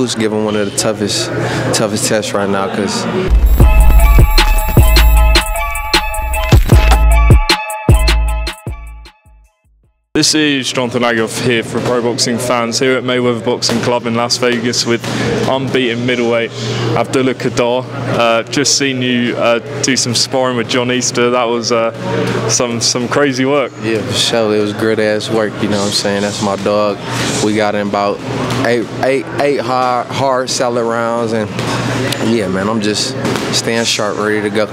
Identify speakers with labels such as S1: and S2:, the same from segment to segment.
S1: Usyk give him one of the toughest tests right now, because
S2: this is Gervonta here for Pro Boxing Fans here at Mayweather Boxing Club in Las Vegas with unbeaten middleweight Abdullah Kedar. Just seen you do some sparring with John Easter. That was some crazy work.
S1: Yeah, for sure. It was good ass work. You know what I'm saying? That's my dog. We got in about eight hard solid rounds, and yeah, man, I'm just staying sharp, ready to go.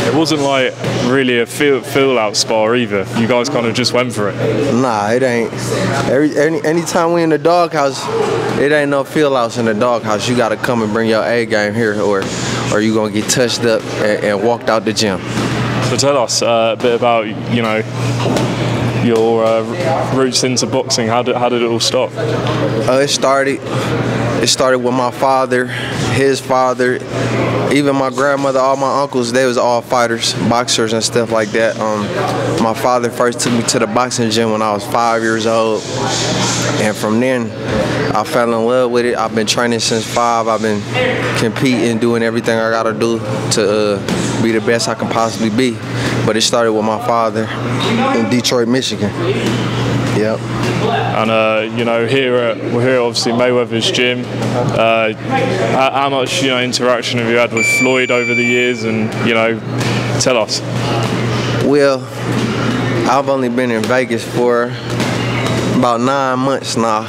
S2: It wasn't like really a feel out spar either. You guys kind of just went for it.
S1: Nah, it ain't. Anytime we in the doghouse, it ain't no feel outs in the doghouse. You gotta come and bring your A game here, or you gonna get touched up and walked out the gym.
S2: So tell us a bit about, you know, your roots into boxing. How did it all start?
S1: It started with my father, his father, even my grandmother, all my uncles. They was all fighters, boxers and stuff like that. My father first took me to the boxing gym when I was 5 years old, and from then I fell in love with it. I've been training since 5. I've been competing, doing everything I gotta do to be the best I can possibly be. But it started with my father in Detroit, Michigan. Yep.
S2: And you know, we're here obviously Mayweather's gym. How much, you know, interaction have you had with Floyd over the years? And, you know, tell us. Well,
S1: I've only been in Vegas for about 9 months now,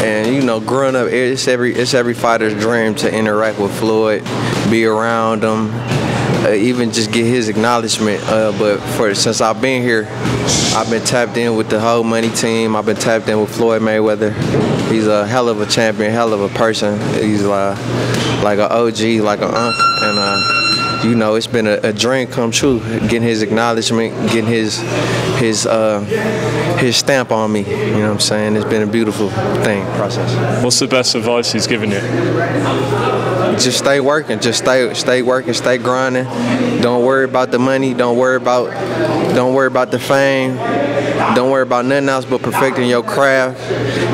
S1: and you know, growing up, it's every fighter's dream to interact with Floyd, be around him, even just get his acknowledgement. But since I've been here, I've been tapped in with the whole money team. I've been tapped in with Floyd Mayweather. He's a hell of a champion, hell of a person. He's like an OG, like an uncle, and you know, it's been a dream come true, getting his acknowledgement, getting his stamp on me. You know what I'm saying? It's been a beautiful process.
S2: What's the best advice he's given you?
S1: Just stay working, stay working, stay grinding. Don't worry about the money, don't worry about the fame, don't worry about nothing else but perfecting your craft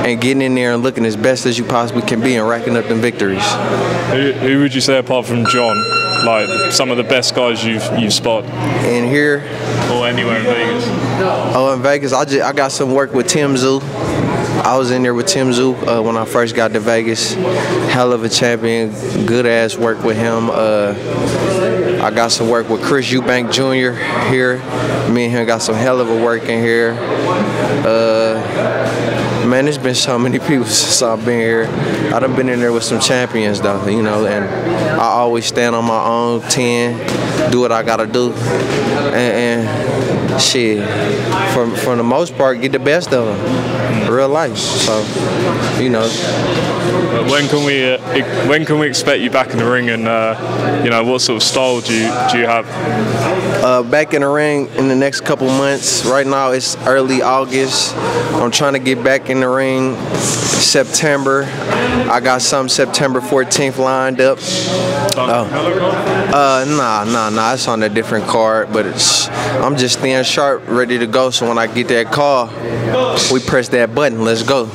S1: and getting in there and looking as best as you possibly can be and racking up them victories.
S2: Who would you say, apart from John, like some of the best guys you've spotted?
S1: In here?
S2: Or anywhere in Vegas?
S1: Oh, in Vegas, I got some work with Tim Tszyu. I was in there with Tim Tszyu when I first got to Vegas. Hell of a champion, good ass work with him. I got some work with Chris Eubank Jr. here. Me and him got some hell of a work in here. Man, there's been so many people since I've been here. I done been in there with some champions though, you know, and I always stand on my own 10, do what I gotta do, and shit, for the most part, get the best of them, real life. So, you know.
S2: When can we expect you back in the ring, and you know, what sort of style do you have?
S1: Back in the ring in the next couple months. Right now it's early August. I'm trying to get back in the ring September. I got some September 14th lined up. Nah, it's on a different card, but I'm just staying sharp, ready to go. So when I get that call, we press that button. Let's go.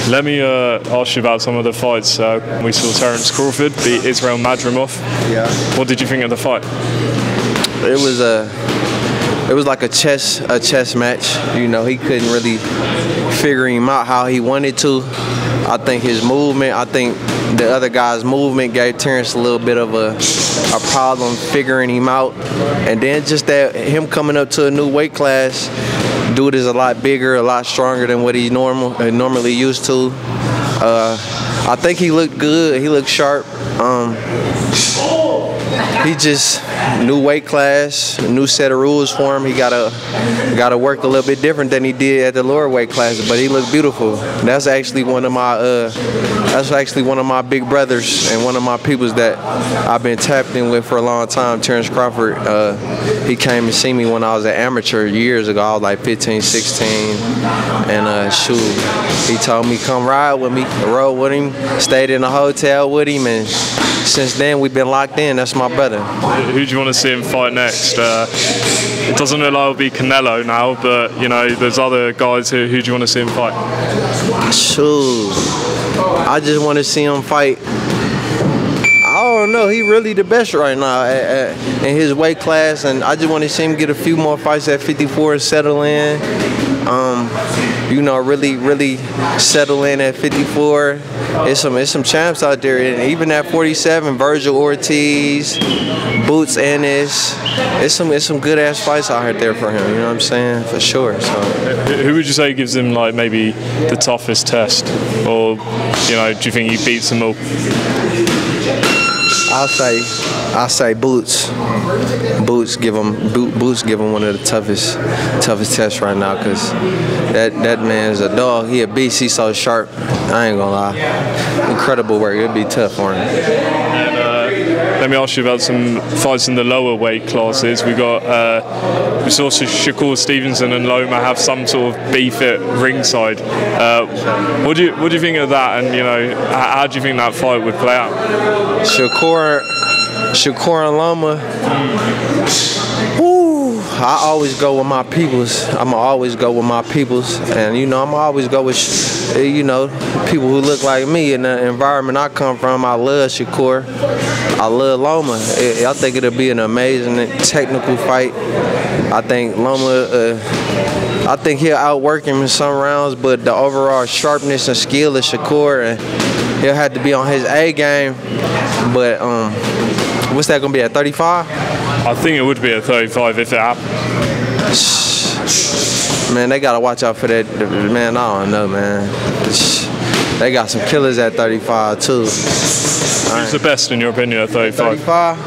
S2: Let me ask you about some of the fights. We saw Terence Crawford beat Israel Madrimov.
S1: Yeah.
S2: What did you think of the fight?
S1: It was like a chess match. You know, he couldn't really figure him out how he wanted to. I think his movement, I think the other guy's movement gave Terence a little bit of a problem figuring him out. And then just that him coming up to a new weight class, dude is a lot bigger, a lot stronger than what he's normally used to. I think he looked good. He looked sharp. He just new weight class, new set of rules for him. He gotta work a little bit different than he did at the lower weight classes, but he looked beautiful. That's actually one of my big brothers and one of my peoples that I've been tapped in with for a long time. Terence Crawford. He came and see me when I was an amateur years ago. I was like 15, 16, and shoot, he told me come ride with me, rode with him, stayed in a hotel with him, and since then we've been locked in. That's my brother.
S2: Who do you want to see him fight next? It doesn't look like it'll be Canelo now, but you know, there's other guys who do you want to see him fight?
S1: Shoot. I just want to see him fight. I don't know. He really the best right now in his weight class, and I just want to see him get a few more fights at 54 and settle in. You know, really settle in at 54. It's some champs out there, and even at 47, Virgil Ortiz, Boots Ennis. It's some good ass fights out there for him. You know what I'm saying? For sure. So,
S2: who would you say gives him like maybe the toughest test, or you know, do you think he beats them all?
S1: I'll say Boots. Boots give him one of the toughest tests right now, because that man's a dog. He a beast. He's so sharp. I ain't gonna lie. Incredible work. It'd be tough for him.
S2: Let me ask you about some fights in the lower weight classes. We saw Shakur Stevenson and Loma have some sort of beef at ringside. What do you think of that? And you know, how do you think that fight would play out?
S1: Shakur and Loma. Woo! I always go with my peoples. I'ma always go with my peoples, and you know, I'ma always go with people who look like me in the environment I come from. I love Shakur. I love Loma. I think it'll be an amazing technical fight. I think Loma. I think he'll outwork him in some rounds, but the overall sharpness and skill of Shakur, and he'll have to be on his A game. But what's that gonna be at 35?
S2: I think it would be at 35 if it happened.
S1: Man, they gotta watch out for that. Man, I don't know, man. They got some killers at 35 too.
S2: Who's the best in your opinion at 35?
S1: 35?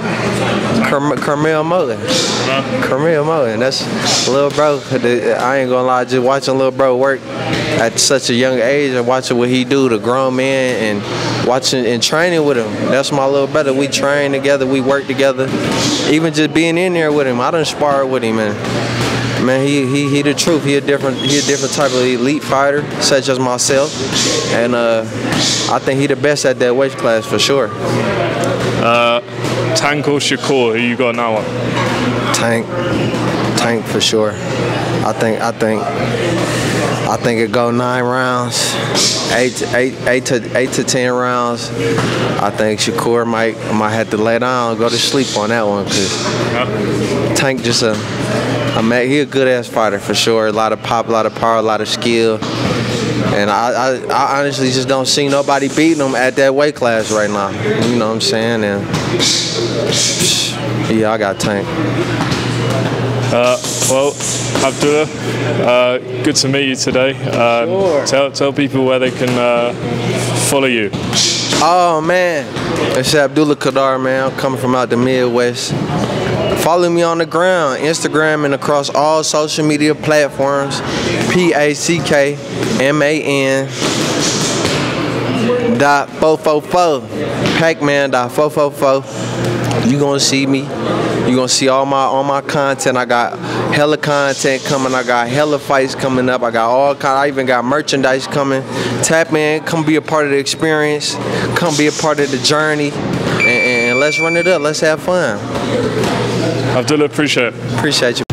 S1: Carmel Mullen. Carmel Mullen. That's little bro. I ain't gonna lie, just watching little bro work at such a young age and watching what he do to grown men and watching and training with him. That's my little brother. We train together, we work together. Even just being in there with him, I done sparred with him, man. Man, he the truth. He a different type of elite fighter, such as myself, and I think he the best at that weight class for sure.
S2: Tank or Shakur? Who you got now?
S1: Tank for sure. I think it go 9 rounds, 8 to 10 rounds. I think Shakur might have to lay down, go to sleep on that one, because Tank just he a good ass fighter for sure. A lot of pop, a lot of power, a lot of skill, and I honestly just don't see nobody beating him at that weight class right now. You know what I'm saying? And yeah, I got Tank.
S2: Well, Abdullah, good to meet you today. Sure. Tell people where they can follow you.
S1: Oh man, it's Abdullah Kedar, man. I'm coming from out the Midwest. Follow me on the ground, Instagram and across all social media platforms. PACKMAN.444. Pac-Man.444. You gonna see me. You gonna see all my content. I got hella content coming. I got hella fights coming up. I got all kind. I even got merchandise coming. Tap in, come be a part of the experience. Come be a part of the journey, and let's run it up. Let's have fun.
S2: Abdullah, appreciate it.
S1: Appreciate you.